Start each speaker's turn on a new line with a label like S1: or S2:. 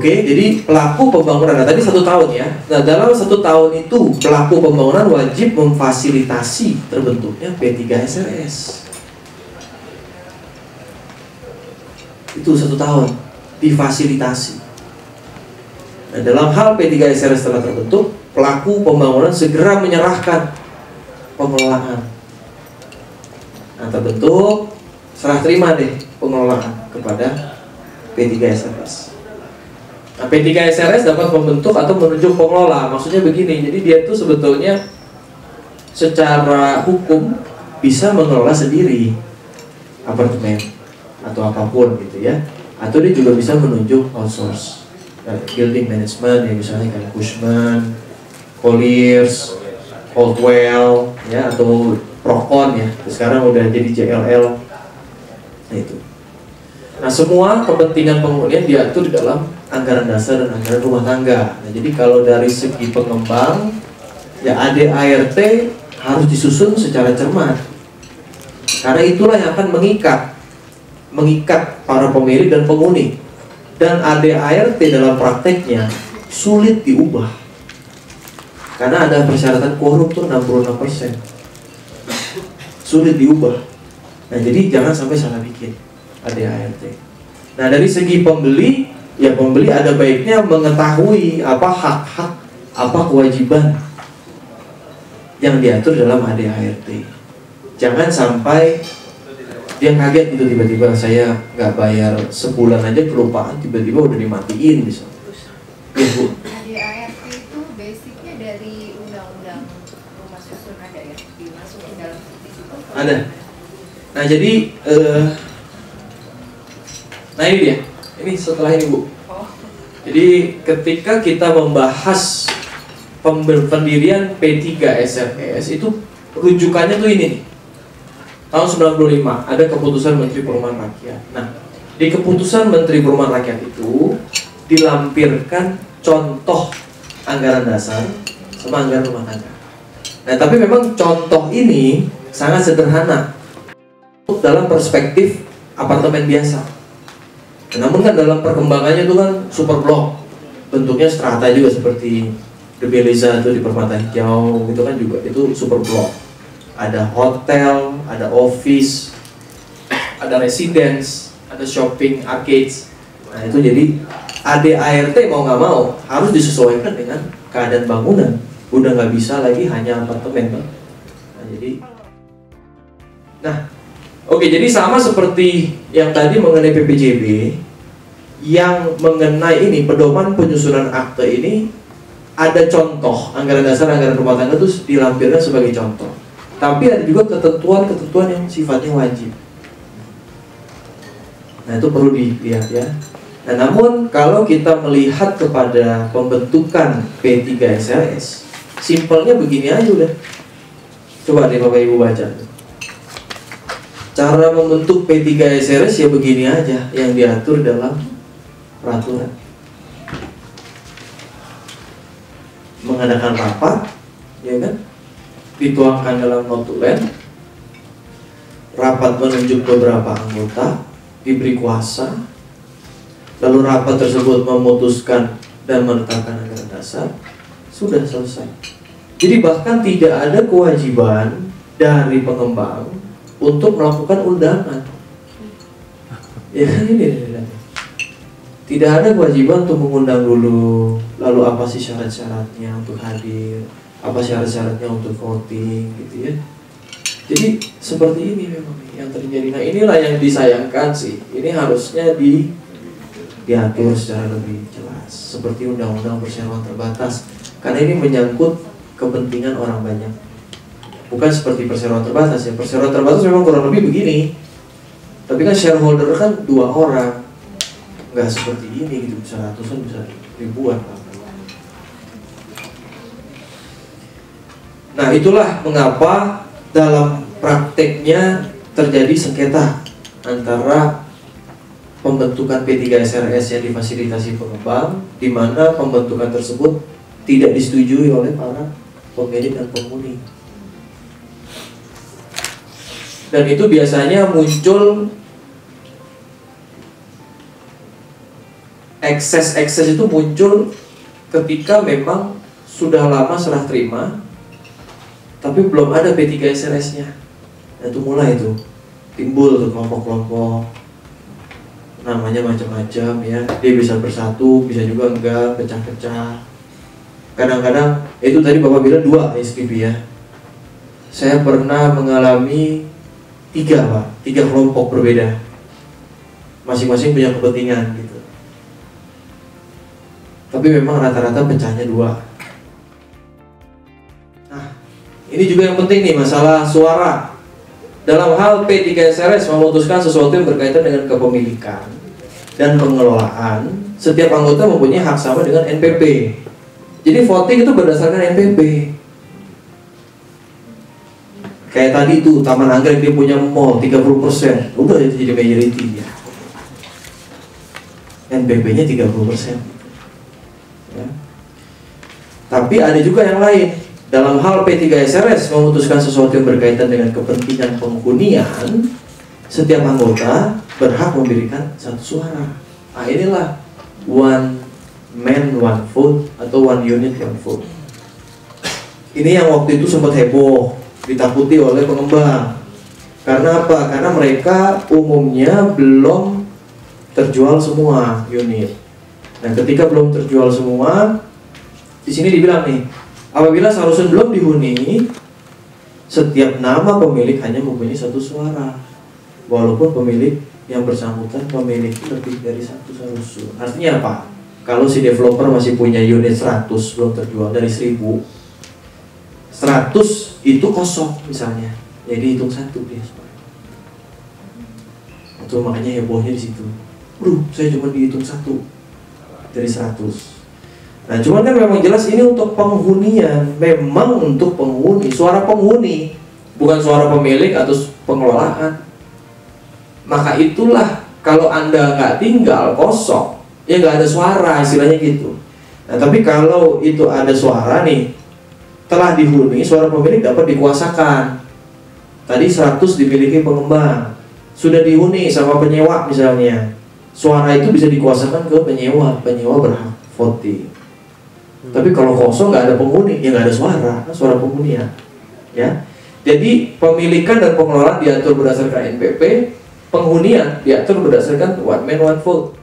S1: Oke, jadi pelaku pembangunan, nah tadi 1 tahun ya. Nah dalam 1 tahun itu pelaku pembangunan wajib memfasilitasi terbentuknya P3SRS. Itu 1 tahun difasilitasi. Nah dalam hal P3SRS telah terbentuk, pelaku pembangunan segera menyerahkan pengelolaan. Nah terbentuk, serah terima deh pengelolaan kepada P3SRS. Nah, P3SRS dapat membentuk atau menunjuk pengelola. Maksudnya begini, jadi dia tuh sebetulnya secara hukum bisa mengelola sendiri apartemen atau apapun gitu ya. Atau dia juga bisa menunjuk outsource, building management ya, misalnya kayak Cushman, Colliers, Coldwell ya, atau Procon ya. Sekarang udah jadi JLL. Nah itu. Nah semua kepentingan penghunian diatur di dalam anggaran dasar dan anggaran rumah tangga. Nah jadi kalau dari segi pengembang, ya ADART harus disusun secara cermat. Karena itulah yang akan mengikat para pemilik dan penghuni. Dan ADART dalam prakteknya sulit diubah. Karena ada persyaratan quorum tuh 66%. Sulit diubah. Nah jadi jangan sampai salah bikin ADART. Nah dari segi pembeli, ya pembeli ada baiknya mengetahui apa hak-hak, apa kewajiban yang diatur dalam ADART. Jangan sampai dia kaget gitu, tiba-tiba saya nggak bayar sebulan aja kelupaan, tiba-tiba udah dimatiin misalnya. Ya Bu.
S2: ADART itu basicnya dari undang-undang rumah susun ada ya, dimasukin dalam situ.
S1: Ada. Nah jadi nah ini dia. Ini setelah ini Bu. Jadi ketika kita membahas pendirian P3SRS itu rujukannya tuh ini nih. Tahun 95 ada keputusan Menteri Perumahan Rakyat. Nah, di keputusan Menteri Perumahan Rakyat itu dilampirkan contoh anggaran dasar sama anggaran rumah tangga. Nah, tapi memang contoh ini sangat sederhana dalam perspektif apartemen biasa. Namun kan dalam perkembangannya itu kan super blok, bentuknya strata juga seperti The Beleza itu di Permata Hijau, itu kan juga itu super blok. Ada hotel, ada office, ada residence, ada shopping, arcades. Nah itu jadi ADART mau nggak mau harus disesuaikan dengan keadaan bangunan. Udah nggak bisa lagi hanya apartemen, Pak. Nah jadi, oke, jadi sama seperti yang tadi mengenai PPJB, yang mengenai ini pedoman penyusunan akte ini ada contoh anggaran dasar, anggaran rumah tangga itu dilampirkan sebagai contoh. Tapi ada juga ketentuan-ketentuan yang sifatnya wajib. Nah itu perlu dilihat ya. Nah namun kalau kita melihat kepada pembentukan P3SRS, simpelnya begini aja udah. Coba deh Bapak Ibu baca. Cara membentuk P3SRS ya begini aja, yang diatur dalam peraturan. Mengadakan rapat, ya kan? Dituangkan dalam notulen. Rapat menunjuk beberapa anggota, diberi kuasa. Lalu rapat tersebut memutuskan dan menetapkan anggaran dasar. Sudah selesai. Jadi bahkan tidak ada kewajiban dari pengembang untuk melakukan undangan. Ya kan ini. Tidak ada kewajiban untuk mengundang dulu. Lalu apa sih syarat-syaratnya untuk hadir? Apa syarat-syaratnya untuk voting gitu ya. Jadi seperti ini memang yang terjadi. Nah inilah yang disayangkan sih. Ini harusnya diatur secara lebih jelas. Seperti undang-undang perseroan terbatas. Karena ini menyangkut kepentingan orang banyak. Bukan seperti perseroan terbatas ya. Perseroan terbatas memang kurang lebih begini. Tapi kan shareholder kan 2 orang. Nggak seperti ini gitu, bisa ratusan, bisa ribuan. Nah itulah mengapa dalam prakteknya terjadi sengketa antara pembentukan P3SRS yang difasilitasi pengembang, di mana pembentukan tersebut tidak disetujui oleh para pemilik dan penghuni. Dan itu biasanya muncul ekses itu muncul ketika memang sudah lama serah terima, tapi belum ada P3SRS-nya. Nah, itu mulai tuh timbul tuh kelompok-kelompok, namanya macam-macam ya. Dia bisa bersatu, bisa juga enggak, pecah-pecah. Kadang-kadang itu tadi Bapak bilang 2 SPP ya. Saya pernah mengalami 3 Pak, 3 kelompok berbeda, masing-masing punya kepentingan gitu. Tapi memang rata-rata pecahnya 2. Nah, ini juga yang penting nih, masalah suara. Dalam hal P3SRS memutuskan sesuatu yang berkaitan dengan kepemilikan dan pengelolaan, setiap anggota mempunyai hak sama dengan NPP. Jadi voting itu berdasarkan NPP. Kayak tadi tuh Taman Anggrek dia punya mall 30%, udah itu jadi majority ya. NPP-nya 30%. Ya. Tapi ada juga yang lain. Dalam hal P3SRS memutuskan sesuatu yang berkaitan dengan kepentingan penghunian, setiap anggota berhak memberikan 1 suara. Nah, inilah one man one vote atau one unit one vote. Ini yang waktu itu sempat heboh, ditakuti oleh pengembang. Karena apa? Karena mereka umumnya belum terjual semua unit. Nah, ketika belum terjual semua, di sini dibilang nih, apabila seharusnya belum dihuni, setiap nama pemilik hanya mempunyai 1 suara, walaupun pemilik yang bersangkutan memiliki lebih dari 1 salusun. Artinya apa? Kalau si developer masih punya unit 100 belum terjual dari 1000, 100 itu kosong misalnya, jadi hitung 1 dia. Itu makanya hebohnya di situ. Saya cuma dihitung 1 dari 100. Nah, cuman kan memang jelas ini untuk penghunian, memang untuk penghuni, suara penghuni, bukan suara pemilik atau pengelolaan. Maka itulah kalau Anda nggak tinggal kosong, ya nggak ada suara, istilahnya gitu. Nah, tapi kalau itu ada suara nih, telah dihuni, suara pemilik dapat dikuasakan. Tadi 100 dimiliki pengembang, sudah dihuni sama penyewa misalnya, suara itu bisa dikuasakan ke penyewa, penyewa berhak voting. Tapi kalau kosong nggak ada penghuni, ya nggak ada suara, suara penghunian, ya. Jadi pemilikan dan pengelolaan diatur berdasarkan NPP, penghunian diatur berdasarkan one man one vote.